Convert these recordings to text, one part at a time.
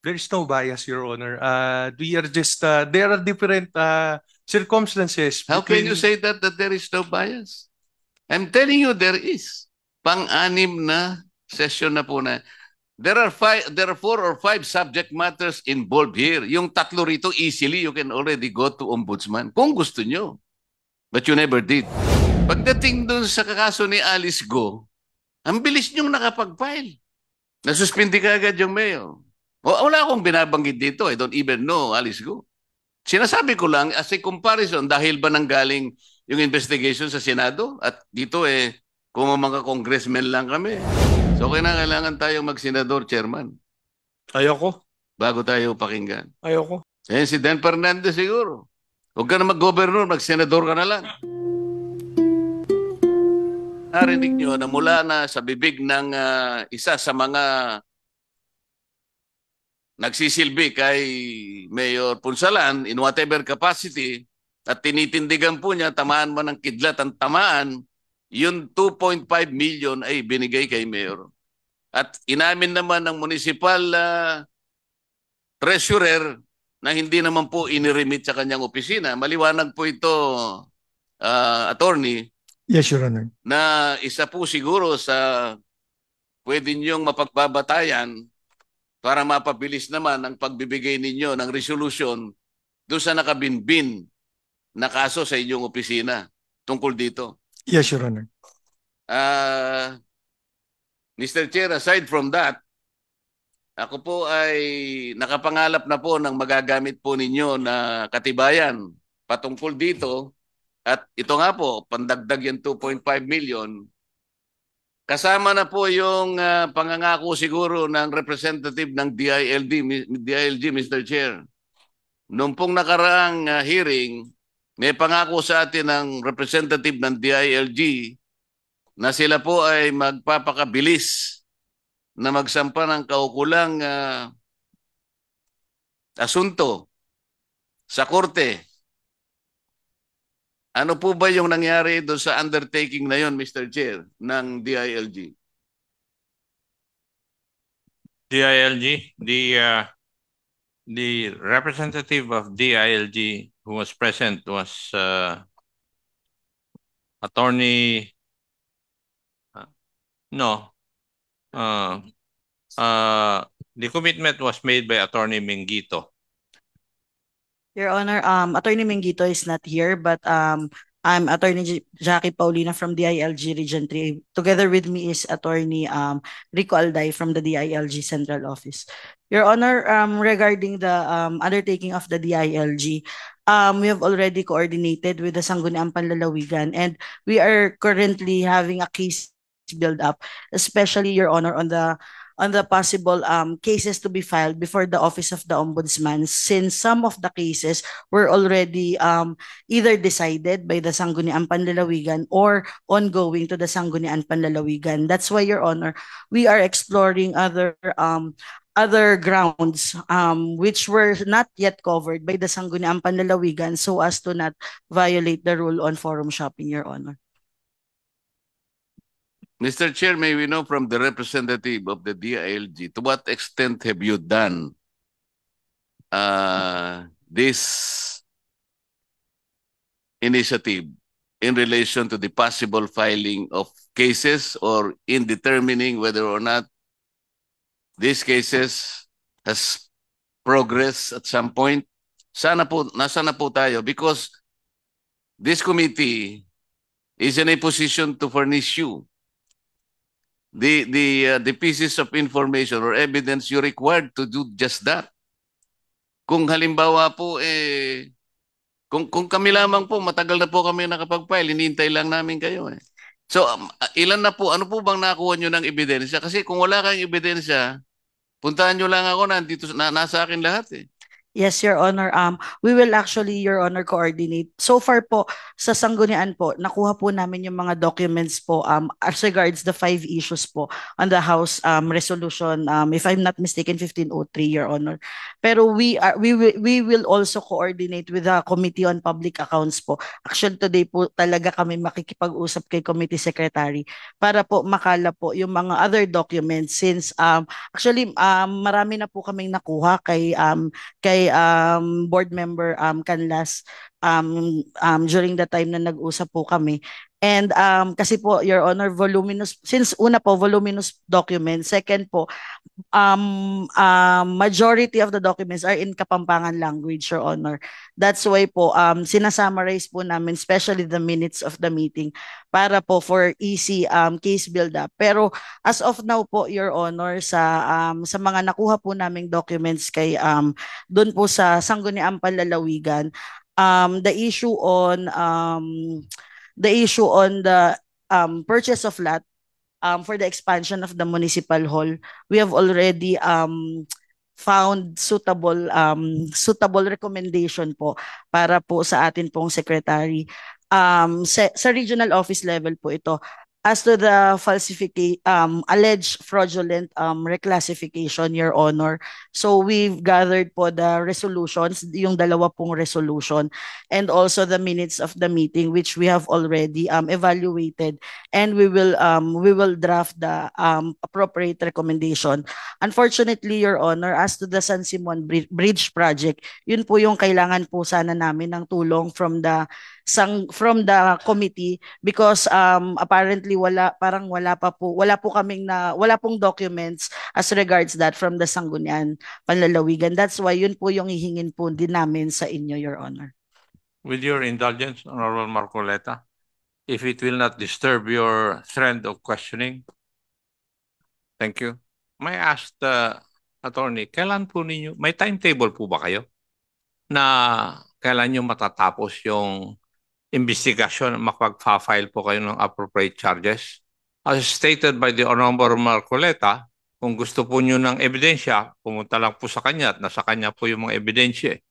There is no bias, Your Honor. We are just there are different circumstances How can you between. say that there is no bias? I'm telling you there is. Pang-anim na session na po na. There are 4 or 5 subject matters involved here. Yung tatlo rito, easily you can already go to ombudsman kung gusto nyo. But you never did. Pagdating dun sa kakaso ni Alice Go, ang bilis nyong nakapag-file. Nasuspindi ka agad yung mayor. Wala akong binabanggit dito. I don't even know Alice Go. Sinasabi ko lang as a comparison dahil ba nanggaling yung investigation sa Senado at dito kung mga congressmen lang kami. So kailangan tayong mag-senador, chairman, Ayoko. bago tayo pakinggan. Ayoko. Si Dan Fernandez siguro. Huwag ka na mag-governor, mag-senador ka na lang. Narinig nyo na mula na sa bibig ng isa sa mga nagsisilbi kay Mayor Punsalan in whatever capacity at tinitindigan po niya, tamaan man ng kidlat ang tamaan, yung 2.5 million ay binigay kay Mayor. At inamin naman ng municipal treasurer na hindi naman po iniremit sa kanyang opisina. Maliwanag po ito, attorney, Yes, Your Honor. na isa po siguro sa pwede niyong mapagbabatayan para mapabilis naman ang pagbibigay ninyo ng resolution doon sa nakabinbin na kaso sa inyong opisina tungkol dito. Yes, Your Honor. Mr. Chair, aside from that, ako po ay nakapangalap na po ng magagamit po ninyo na katibayan patungkol dito. At ito nga po, pandagdag yung 2.5 million. Kasama na po yung pangangako siguro ng representative ng DILG, Mr. Chair. Noong pong nakaraang hearing, may pangako sa atin ng representative ng DILG na sila po ay magpapakabilis na magsampa ng kaukulang asunto sa korte. Ano po ba yung nangyari doon sa undertaking na yon, Mr. Chair, ng DILG? DILG, the representative of DILG who was present was attorney. No, the commitment was made by Attorney Mingito. Your Honor, Attorney Mengito is not here, but I'm Attorney Jackie Paulina from DILG Region 3. Together with me is Attorney Rico Alday from the DILG Central Office. Your Honor, regarding the undertaking of the DILG, we have already coordinated with the Sangguniang Panlalawigan, and we are currently having a case build up, especially, Your Honor, on the possible cases to be filed before the Office of the Ombudsman, since some of the cases were already either decided by the Sangguniang Panlalawigan or ongoing to the Sangguniang Panlalawigan. That's why, Your Honor, we are exploring other grounds which were not yet covered by the Sangguniang Panlalawigan so as to not violate the rule on forum shopping, Your Honor. Mr. Chair, may we know from the representative of the DILG, to what extent have you done this initiative in relation to the possible filing of cases or in determining whether or not these cases has progressed at some point? Nasa na po tayo? Because this committee is in a position to furnish you the pieces of information or evidence you required to do just that. Kung halimbawa po kung kami lamang po, matagal na po kami nakapag-file, hinihintay lang namin kayo So ilan na po, ano po bang nakuha nyo ng ebidensya? Kasi kung wala kayong ebidensya, puntahan nyo lang ako, nasa akin lahat Yes, Your Honor. We will actually, Your Honor, coordinate. So far po, sa Sanggunian po, nakuha po namin yung mga documents po as regards the 5 issues po on the House resolution, if I'm not mistaken, 1503, Your Honor. Pero we will also coordinate with the Committee on Public Accounts po. Actually, today po talaga kami makikipag-usap kay Committee Secretary para po makala po yung mga other documents since actually marami na po kaming nakuha kay board member Canlas during the time na nag-usap po kami. And kasi po, Your Honor, voluminous, since una po, voluminous document. Second po, majority of the documents are in Kapampangan language, Your Honor. That's why po, sinasummarize po namin, especially the minutes of the meeting, para po for easy case build-up. Pero as of now po, Your Honor, sa mga nakuha po naming documents kay doon po sa Sangguniang Panlalawigan, the issue on the purchase of lot for the expansion of the municipal hall, we have already found suitable recommendation po para po sa atin pong secretary. Sa regional office level po ito. As to the alleged fraudulent reclassification, Your Honor. So we've gathered po the resolutions, yung dalawa pong resolution, and also the minutes of the meeting, which we have already evaluated, and we will draft the appropriate recommendation. Unfortunately, Your Honor, as to the San Simon Bridge project, yun po yung kailangan po sana namin ng tulong from the committee because apparently wala pong documents as regards that from the Sangguniang Panlalawigan. That's why yun po yung hihingin po din namin sa inyo, Your Honor. With your indulgence, Honorable Marcoleta, if it will not disturb your trend of questioning. Thank you. May I ask the attorney, kailan po ninyo, may timetable po ba kayo na kailan nyo matatapos yung investigasyon, makapag-file po kayo ng appropriate charges? As stated by the Honorable Marcoleta, kung gusto po nyo ng ebidensya, pumunta lang po sa kanya at nasa kanya po yung mga ebidensya.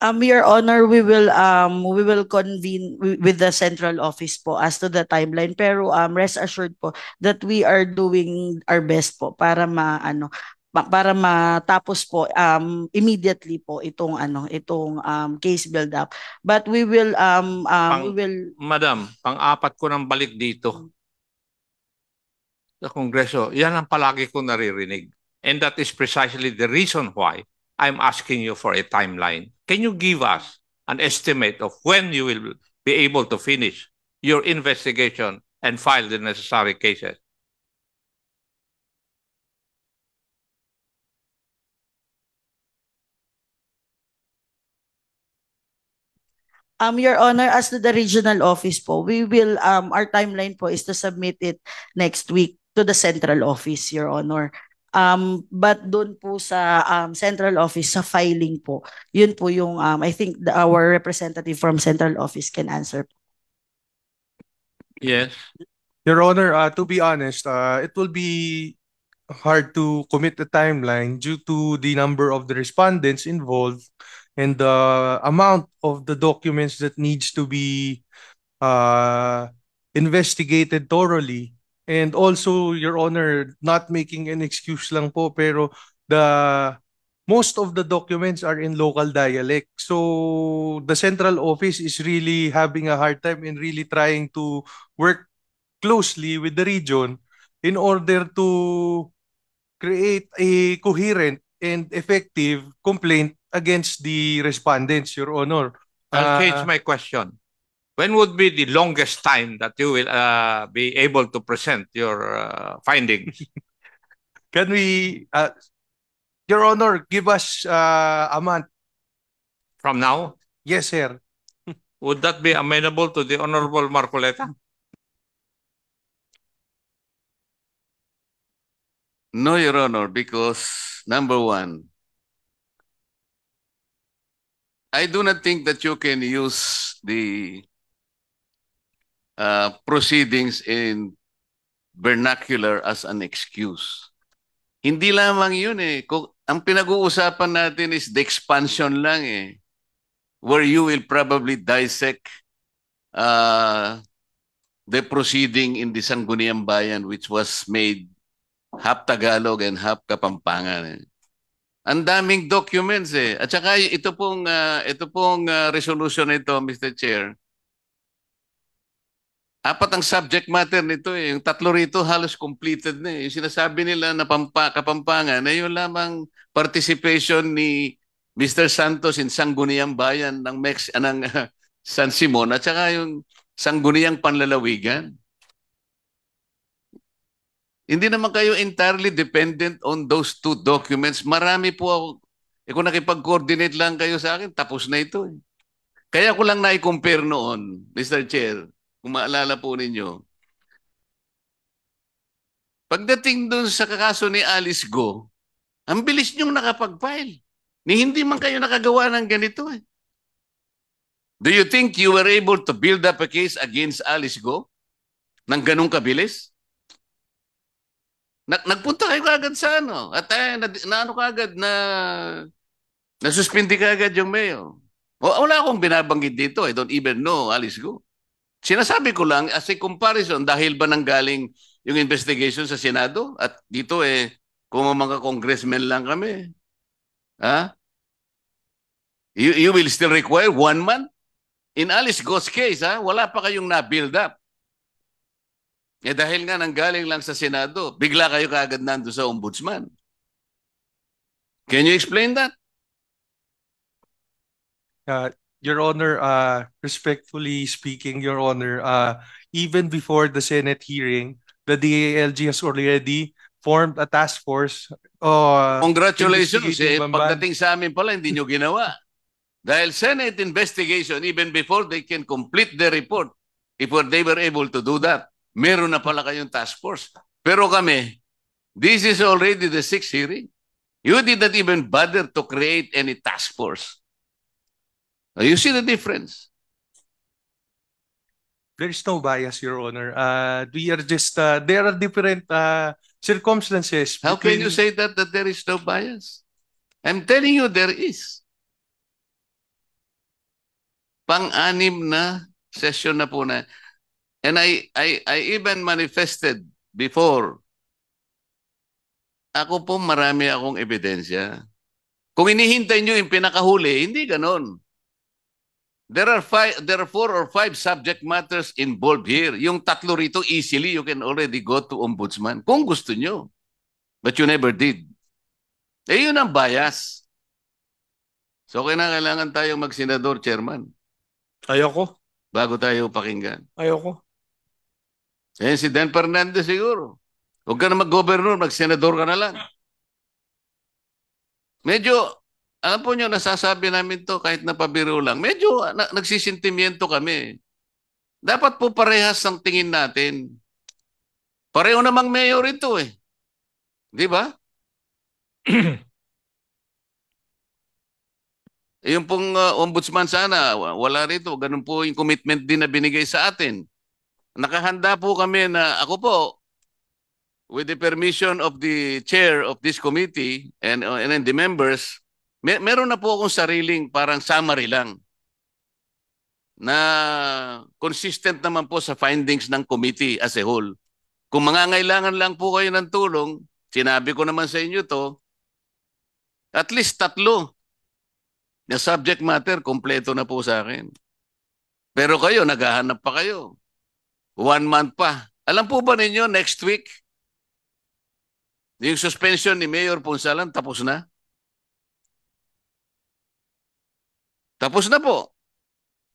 Your Honor, we will convene with the central office po as to the timeline. Pero rest assured po that we are doing our best po para matapos po immediately po itong case build up. But we will Madam, pang-apat ko ng balik dito sa Kongreso, yan ang palagi ko naririnig. And that is precisely the reason why I'm asking you for a timeline. Can you give us an estimate of when you will be able to finish your investigation and file the necessary cases? Your Honor, as to the regional office po, we will our timeline po is to submit it next week to the central office, Your Honor. But doon po sa central office sa filing po, yun po yung I think our representative from central office can answer. Yes. Your Honor, to be honest, it will be hard to commit a timeline due to the number of the respondents involved and the amount of the documents that needs to be investigated thoroughly. And also, Your Honor, not making an excuse lang po, pero most of the documents are in local dialect. So the central office is really having a hard time in really trying to work closely with the region in order to create a coherent and effective complaint against the respondents, Your Honor. I'll change my question. When would be the longest time that you will be able to present your findings? Can we, Your Honor, give us a month? From now? Yes, sir. Would that be amenable to the Honorable Marcoleta? No, Your Honor, because number one, I do not think that you can use the proceedings in vernacular as an excuse. Hindi lamang yun eh. Ang pinag-uusapan natin is the expansion lang eh. Where you will probably dissect the proceeding in the Sangguniang Bayan which was made half Tagalog and half Kapampangan. Eh. Ang daming documents eh. At saka ito pong resolution nito, Mr. Chair. Apat ang subject matter nito eh. Yung tatlo rito halos completed na eh. Yung sinasabi nila na Kapampangan na yun lamang participation ni Mr. Santos in Sangguniang Bayan ng San Simon at saka yung Sangguniang Panlalawigan. Hindi naman kayo entirely dependent on those two documents. Marami po ako, kung nakipag-coordinate lang kayo sa akin, tapos na ito eh. Kaya ko lang na-compare noon, Mr. Chair, kung maalala po ninyo. Pagdating doon sa kaso ni Alice Go, ang bilis niyong nakapag-file. Ni hindi man kayo nakagawa ng ganito eh. Do you think you were able to build up a case against Alice Go? Nang ganun kabilis? Nagpunta kayo kagad sa ano? At ano kagad nasuspindi kagad yung mayor. Wala akong binabanggit dito. I don't even know Alice Go. Sinasabi ko lang as a comparison dahil ba nanggaling yung investigation sa Senado at dito eh kung mga congressmen lang kami. Ha? You will still require 1 month? In Alice Go's case, ha? Wala pa kayong na-build up. Eh dahil nga nanggaling lang sa Senado, bigla kayo kaagad nando sa ombudsman. Can you explain that? Your Honor, respectfully speaking, Your Honor, even before the Senate hearing, the DILG has already formed a task force. Congratulations. investigating Bamban. Pagdating sa amin pala, hindi nyo ginawa. Dahil Senate investigation, even before they can complete their report, if they were able to do that, meron na pala kayong task force. Pero kami, this is already the 6th hearing. You did not even bother to create any task force. You see the difference? There is no bias, Your Honor. We are just, there are different circumstances. How can you say that there is no bias? I'm telling you there is. Pang-anim na session na po na. And I even manifested before. Ako po marami akong ebidensya. Kung inihintay nyo yung pinakahuli, hindi ganon. There are 4 or 5 subject matters involved here. Yung tatlo rito, easily you can already go to ombudsman kung gusto nyo. But you never did. Eh yun ang bias. So kailangan tayong mag-senador, chairman. Ayoko. Bago tayo pakinggan. Ayoko. Eh si Dan Fernandez siguro. Huwag ka na mag-governor, mag-senador ka na lang. Medyo, alam po nyo, nasasabi namin to kahit napabiro lang. Medyo nagsisintimiento kami. Dapat po parehas ang tingin natin. Pareho namang mayor ito eh. Di ba? Yung pong ombudsman sana, wala rito. Ganun po yung commitment din na binigay sa atin. Nakahanda po kami na ako po, with the permission of the chair of this committee and the members, meron na po akong sariling parang summary lang na consistent naman po sa findings ng committee as a whole. Kung mangangailangan lang po kayo ng tulong, sinabi ko naman sa inyo to, at least 3 na subject matter, kompleto na po sa akin. Pero kayo, naghahanap pa kayo. 1 month pa. Alam po ba ninyo, next week, yung suspension ni Mayor Ponsalan, tapos na? Tapos na po.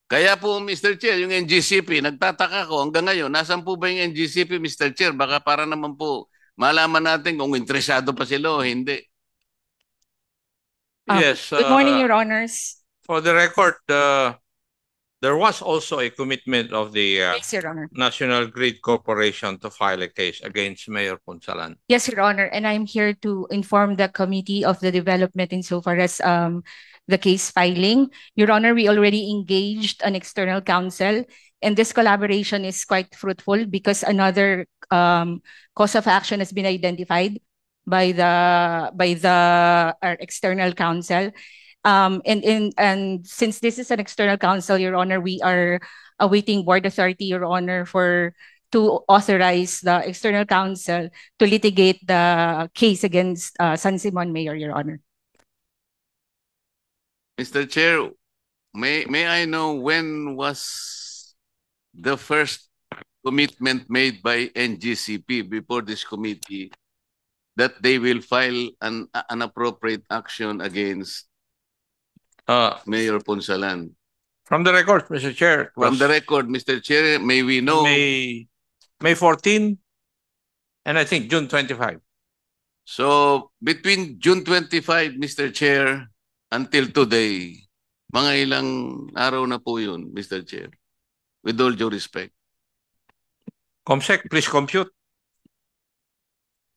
Kaya po, Mr. Chair, yung NGCP, nagtataka ko hanggang ngayon, nasan po ba yung NGCP, Mr. Chair? Baka para naman po malaman natin kung interesado pa sila o hindi. Yes. Good morning, Your Honors. For the record, there was also a commitment of the Yes, Your Honor. National Grid Corporation to file a case against Mayor Ponsalan. Yes, Your Honor. And I'm here to inform the committee of the development insofar as the case filing. Your Honor, we already engaged an external counsel, and this collaboration is quite fruitful because another cause of action has been identified. by our external counsel. And since this is an external counsel, Your Honor, we are awaiting board authority, Your Honor, to authorize the external counsel to litigate the case against San Simon Mayor, Your Honor. Mr. Chair, may I know when was the first commitment made by NGCP before this committee that they will file an appropriate action against Mayor Ponsalan? From the record, Mr. Chair, it From was the record, Mr. Chair, may we know? May 14 and I think June 25. So, between June 25, Mr. Chair, until today, mga ilang araw na po yun, Mr. Chair. With all due respect. Comsec, please compute.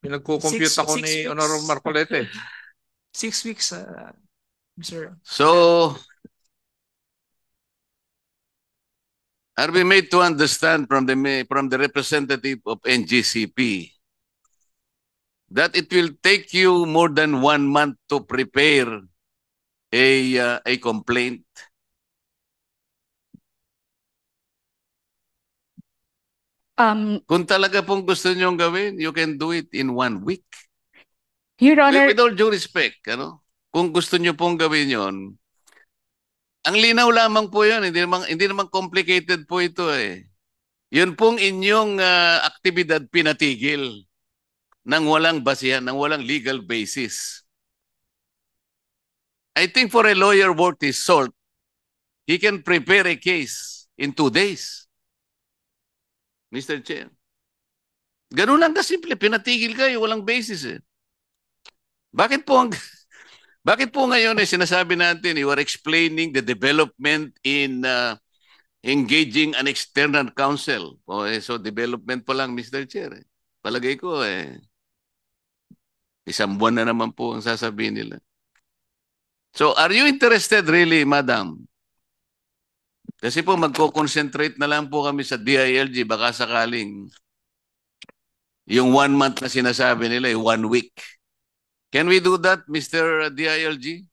Pinagko-compute ako 6 ni weeks. Honorable Marcolete. 6 weeks, Mr. So, are we made to understand from the representative of NGCP that it will take you more than 1 month to prepare a complaint? Kung talaga pong gusto niyong gawin, you can do it in 1 week. Your Honor, With all due respect, kung gusto niyo pong gawin yon, ang linaw lamang po yun, hindi naman complicated po ito eh. Yun pong inyong aktibidad pinatigil nang walang basihan, nang walang legal basis. I think for a lawyer worth his salt, he can prepare a case in 2 days. Mr. Chair. Ganun lang kasimple, pinatigil kayo, walang basis eh. Bakit po ngayon sinasabi natin you are explaining the development in engaging an external counsel? So development pa lang, Mr. Chair. Palagay ko isang buwan na naman po ang sasabihin nila. So are you interested really, Madam? Kasi po magko-concentrate na lang po kami sa DILG, baka sakaling yung 1 month na sinasabi nila 1 week. Can we do that, Mr. DILG?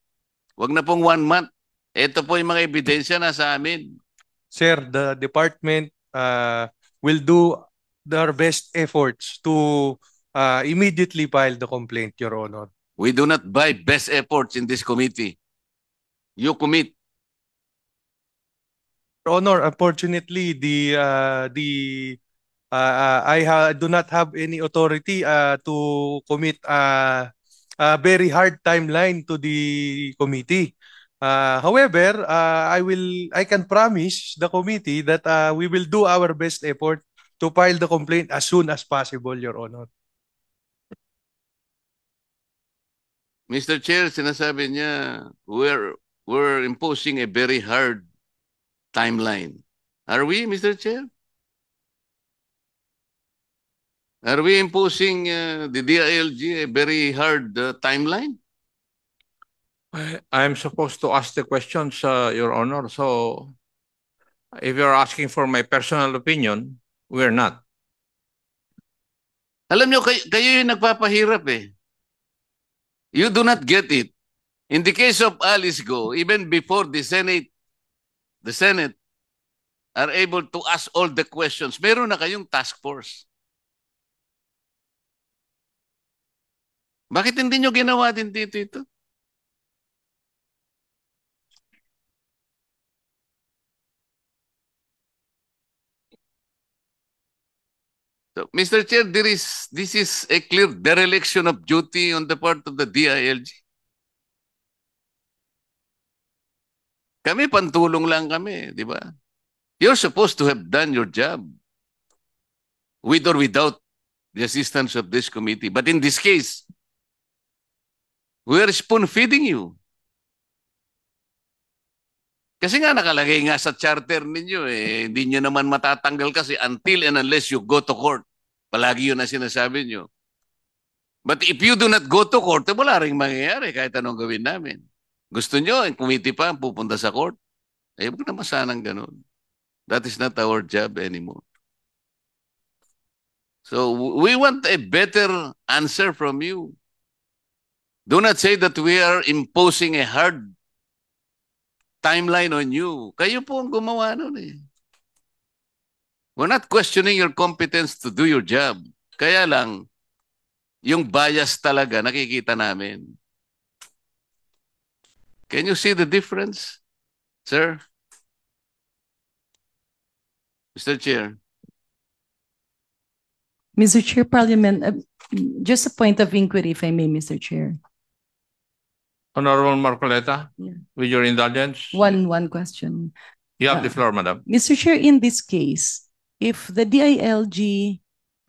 Wag na pong 1 month. Ito po yung mga ebidensya na sa amin. Sir, the department will do their best efforts to immediately file the complaint, Your Honor. We do not buy best efforts in this committee. You commit. Your Honor, unfortunately, I do not have any authority to commit a very hard timeline to the committee. However, I can promise the committee that we will do our best effort to file the complaint as soon as possible, Your Honor. Mr. Chair, sinasabi niya, we're imposing a very hard timeline. Are we, Mr. Chair? Are we imposing the DILG a very hard timeline? I'm supposed to ask the questions, Your Honor. So, if you're asking for my personal opinion, we're not. Alam niyo, kayo yung nagpapahirap eh. You do not get it. In the case of Alice Go, even before the Senate are able to ask all the questions, meron na kayong task force. Bakit hindi nyo ginawa din dito ito? So, Mr. Chair, this is a clear dereliction of duty on the part of the DILG. Kami, pantulong lang kami, di ba? You're supposed to have done your job with or without the assistance of this committee. But in this case, we are spoon-feeding you. Kasi nga nakalagay nga sa charter ninyo, hindi nyo naman matatanggal kasi until and unless you go to court. Palagi yun ang sinasabi nyo. But if you do not go to court, wala rin mangyayari kahit anong gawin namin. Gusto nyo, ang committee pa ang pupunta sa court? Huwag naman sanang ganun. That is not our job anymore. So we want a better answer from you. Do not say that we are imposing a hard timeline on you. Kayo po ang gumawa nun eh. We're not questioning your competence to do your job. Kaya lang, yung bias talaga nakikita namin. Can you see the difference, sir? Mr. Chair. Mr. Chair, Parliament, just a point of inquiry, if I may, Mr. Chair. Honorable Marcoleta, Yeah. with your indulgence, One question. you have the floor, madam. Mr. Chair, in this case, if the DILG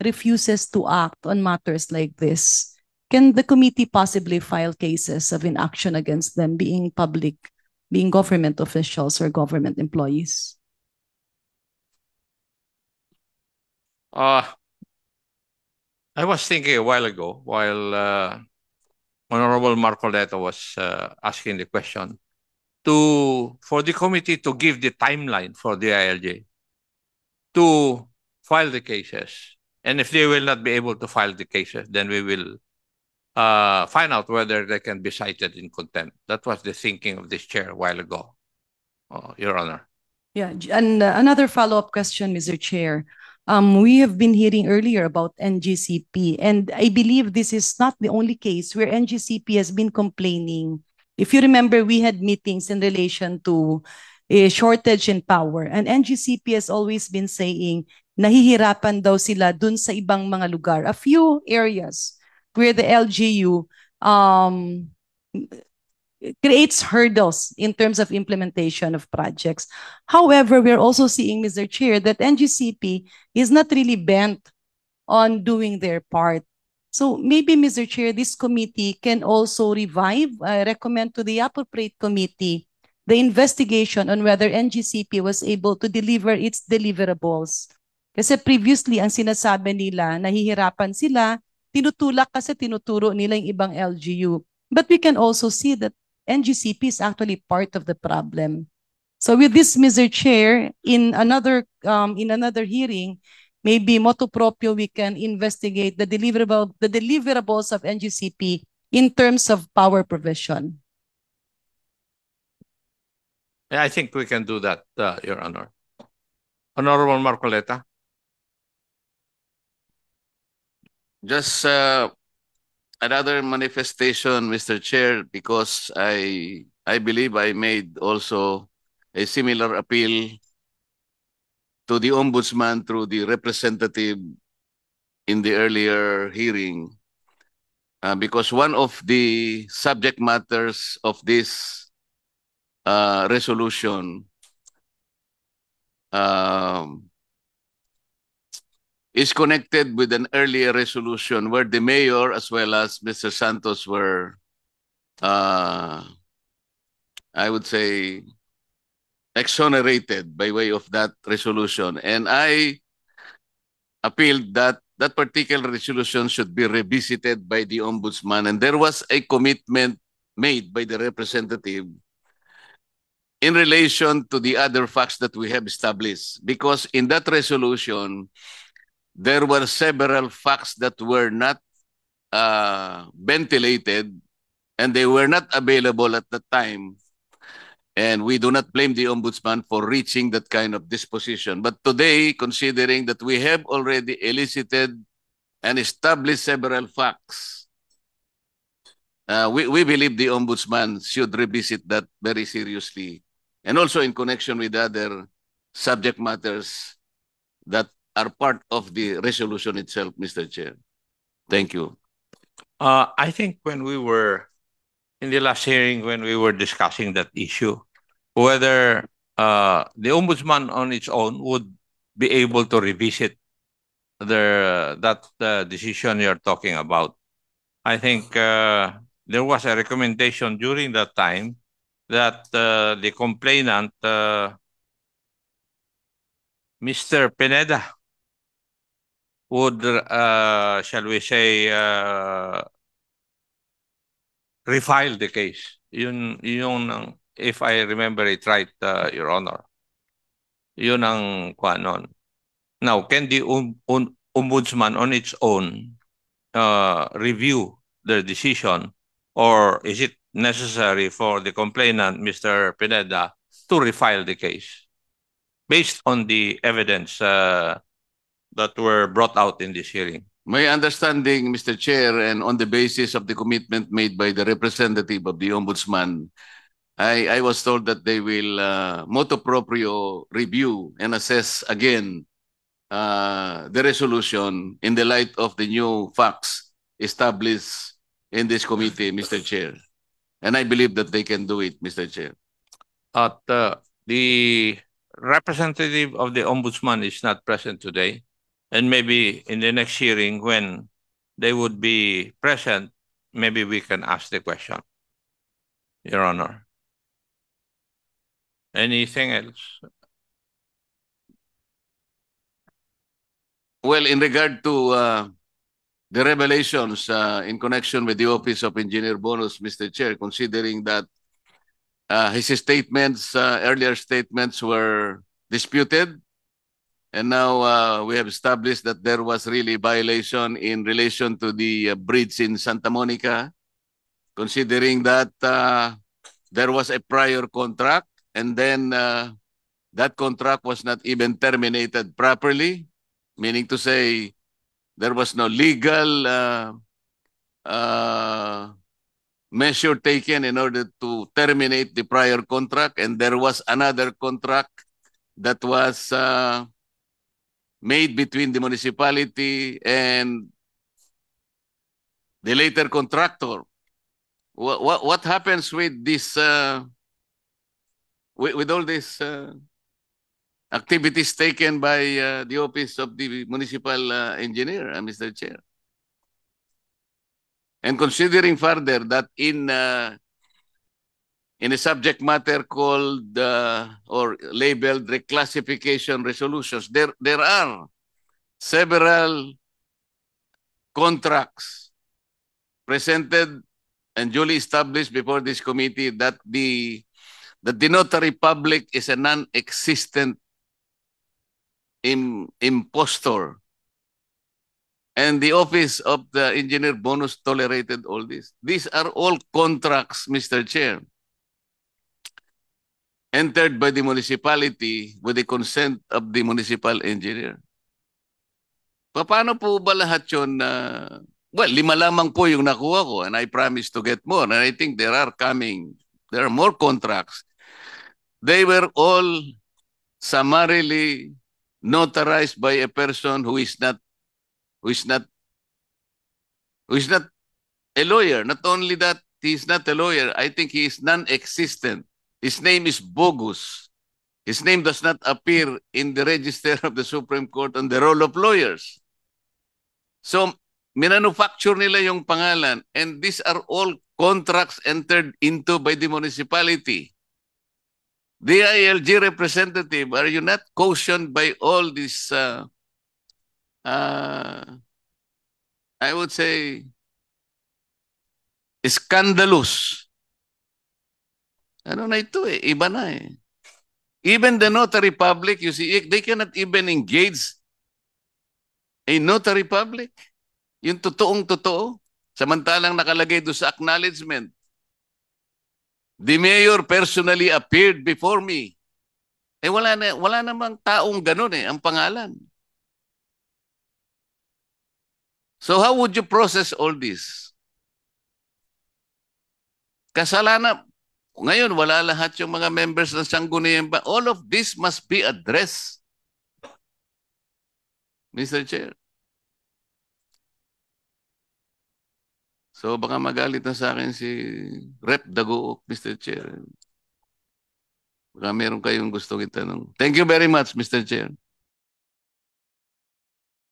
refuses to act on matters like this, can the committee possibly file cases of inaction against them, being public, being government officials or government employees? I was thinking a while ago, while Honorable Marcoleta was asking the question, for the committee to give the timeline for the ILJ to file the cases. And if they will not be able to file the cases, then we will find out whether they can be cited in contempt. That was the thinking of this chair a while ago, Your Honor. Yeah, and another follow-up question, Mr. Chair. We have been hearing earlier about NGCP, and I believe this is not the only case where NGCP has been complaining. If you remember, we had meetings in relation to a shortage in power, and NGCP has always been saying nahihirapan daw sila dun sa ibang mga lugar. A few areas where the LGU creates hurdles in terms of implementation of projects. However, we're also seeing, Mr. Chair, that NGCP is not really bent on doing their part. So maybe, Mr. Chair, this committee can also recommend to the appropriate committee the investigation on whether NGCP was able to deliver its deliverables. Kasi previously, ang sinasabi nila, nahihirapan sila, tinutulak kasi tinuturo nila yung ibang LGU. But we can also see that NGCP is actually part of the problem. So with this, Mr. Chair, in another hearing, maybe motu proprio, we can investigate the deliverables of NGCP in terms of power provision. Yeah, I think we can do that, Your Honor. Honorable Marcoleta. Just another manifestation, Mr. Chair, because I believe I made also a similar appeal to the Ombudsman through the representative in the earlier hearing, because one of the subject matters of this resolution is connected with an earlier resolution where the mayor as well as Mr. Santos were, I would say, exonerated by way of that resolution. And I appealed that that particular resolution should be revisited by the Ombudsman. And there was a commitment made by the representative in relation to the other facts that we have established. Because in that resolution, there were several facts that were not ventilated and they were not available at the time. And we do not blame the Ombudsman for reaching that kind of disposition. But today, considering that we have already elicited and established several facts, we believe the Ombudsman should revisit that very seriously. And also in connection with other subject matters that are part of the resolution itself, Mr. Chair. Thank you. I think when we were in the last hearing, when we were discussing that issue, whether the Ombudsman on its own would be able to revisit that decision you're talking about. I think there was a recommendation during that time that the complainant, Mr. Pineda, would, shall we say, refile the case. Yun, if I remember it right, Your Honor. Yun ang kuanon. Now, can the Ombudsman on its own review their decision, or is it necessary for the complainant, Mr. Pineda, to refile the case based on the evidence that were brought out in this hearing? My understanding, Mr. Chair, and on the basis of the commitment made by the representative of the Ombudsman, I was told that they will motu proprio review and assess again the resolution in the light of the new facts established in this committee, Mr. Chair. And I believe that they can do it, Mr. Chair. The representative of the Ombudsman is not present today, and maybe in the next hearing when they would be present, maybe we can ask the question, Your Honor. Anything else? Well, in regard to the revelations in connection with the Office of Engineer Bonus, Mr. Chair, considering that his statements, earlier statements were disputed, and now we have established that there was really violation in relation to the bridge in Santa Monica, considering that there was a prior contract, and then that contract was not even terminated properly, meaning to say there was no legal measure taken in order to terminate the prior contract, and there was another contract that was made between the municipality and the later contractor. What happens with this with all these activities taken by the Office of the Municipal Engineer, Mr. Chair? And considering further that in a subject matter called or labeled reclassification resolutions, there are several contracts presented and duly established before this committee that the notary public is a non-existent impostor. And the Office of the Engineer Bonus tolerated all this. These are all contracts, Mr. Chair, entered by the municipality with the consent of the municipal engineer. Paano po ba lahat yun? Well, 5 lamang po yung nakuha ko, and I promise to get more. And I think there are more contracts. They were all summarily notarized by a person who is not a lawyer. Not only that, he is not a lawyer. I think he is non-existent. His name is bogus. His name does not appear in the register of the Supreme Court on the roll of lawyers. So, minanufacture nila yung pangalan, and these are all contracts entered into by the municipality. The ILG representative, are you not cautioned by all this, I would say, scandalous? Ano na ito eh, iba na eh. Even the notary public, you see, they cannot even engage a notary public. Yung totoong-totoo, samantalang nakalagay doon sa acknowledgement. The mayor personally appeared before me. Eh wala namang taong ganun eh, ang pangalan. So how would you process all this? Kasalanan, ngayon wala lahat yung mga members ng Sangguniang Bayan. All of this must be addressed, Mr. Chair. So baka magalit na sa akin si Rep. Daguok, Mr. Chair. Baka meron kayong gustong itanong. Thank you very much, Mr. Chair.